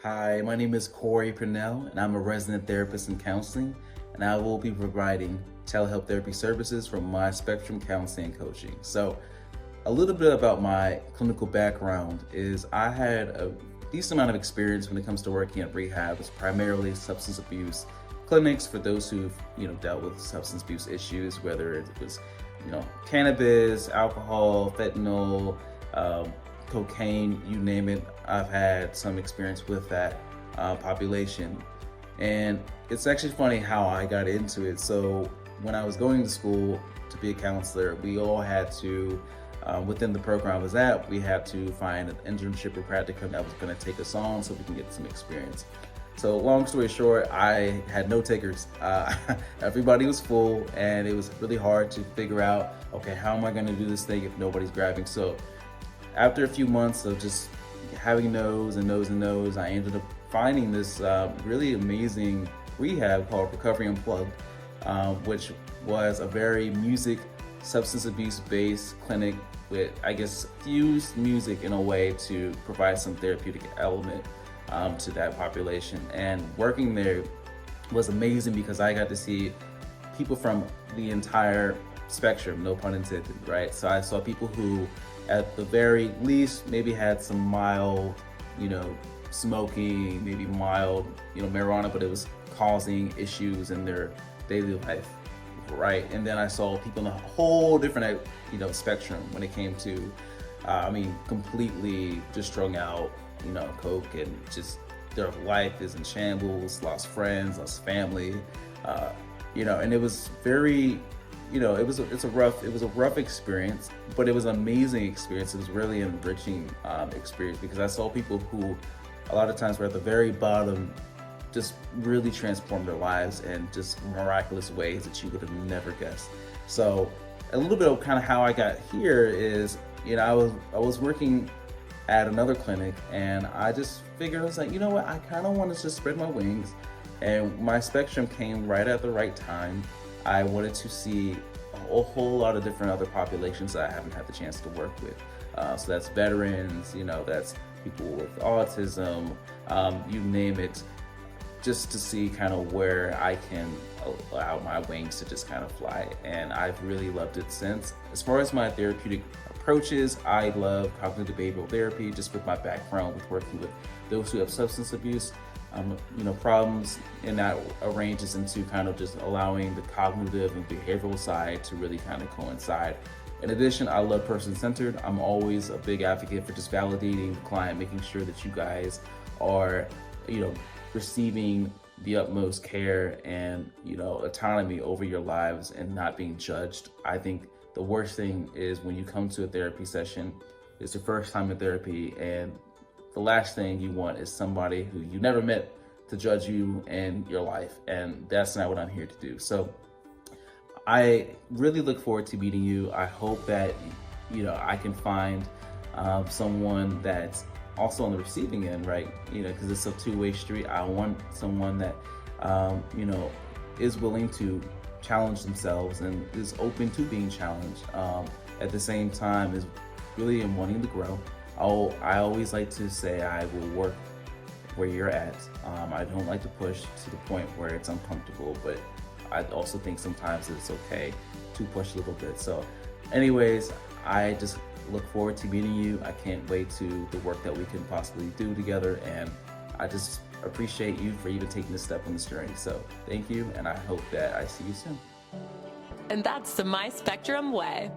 Hi, my name is Purnell, and I'm a resident therapist in counseling, and I will be providing telehealth therapy services from MySpectrum Counseling Coaching. So, a little bit about my clinical background is I had a decent amount of experience when it comes to working at rehab. It's primarily substance abuse clinics for those who've dealt with substance abuse issues, whether it was cannabis, alcohol, fentanyl, cocaine, you name it. I've had some experience with that population. And it's actually funny how I got into it. So when I was going to school to be a counselor, we all had to, within the program I was at, we had to find an internship or practicum that was going to take us on so we can get some experience. So long story short, I had no takers. Everybody was full, and it was really hard to figure out, okay, how am I going to do this thing if nobody's grabbing? So after a few months of just having no's and no's and no's, I ended up finding this really amazing rehab called Recovery Unplugged, which was a very music, substance abuse based clinic with, I guess, fused music in a way to provide some therapeutic element to that population. And working there was amazing because I got to see people from the entire spectrum, no pun intended, right? So I saw people who, at the very least, maybe had some mild, smoking, maybe mild, marijuana, but it was causing issues in their daily life, right? And then I saw people in a whole different, spectrum when it came to, completely just strung out, coke, and just their life is in shambles, lost friends, lost family, and it was very, it was a rough experience, but it was an amazing experience. It was really enriching experience because I saw people who a lot of times were at the very bottom just really transformed their lives in just miraculous ways that you would have never guessed. So a little bit of kind of how I got here is, I was working at another clinic, and I just figured, I was like, you know what, I kind of want to just spread my wings, and MySpectrum came right at the right time. I wanted to see a whole lot of different other populations that I haven't had the chance to work with. So that's veterans, that's people with autism, you name it, just to see kind of where I can allow my wings to just kind of fly. And I've really loved it since. As far as my therapeutic approaches, I love cognitive behavioral therapy, just with my background with working with those who have substance abuse. Problems, and that arranges into kind of just allowing the cognitive and behavioral side to really kind of coincide. In addition, I love person-centered. I'm always a big advocate for just validating the client, making sure that you guys are, receiving the utmost care and, autonomy over your lives and not being judged. I think the worst thing is when you come to a therapy session, it's your first time in therapy, and the last thing you want is somebody who you never met to judge you and your life. And that's not what I'm here to do. So I really look forward to meeting you. I hope that, I can find someone that's also on the receiving end, right? Because it's a two-way street. I want someone that, is willing to challenge themselves and is open to being challenged. At the same time, is really in wanting to grow. I always like to say I will work where you're at. I don't like to push to the point where it's uncomfortable, but I also think sometimes it's okay to push a little bit. So anyways, I just look forward to meeting you. I can't wait to the work that we can possibly do together, and I just appreciate you for even taking this step on this journey. So thank you, and I hope that I see you soon. And that's the MySpectrum way.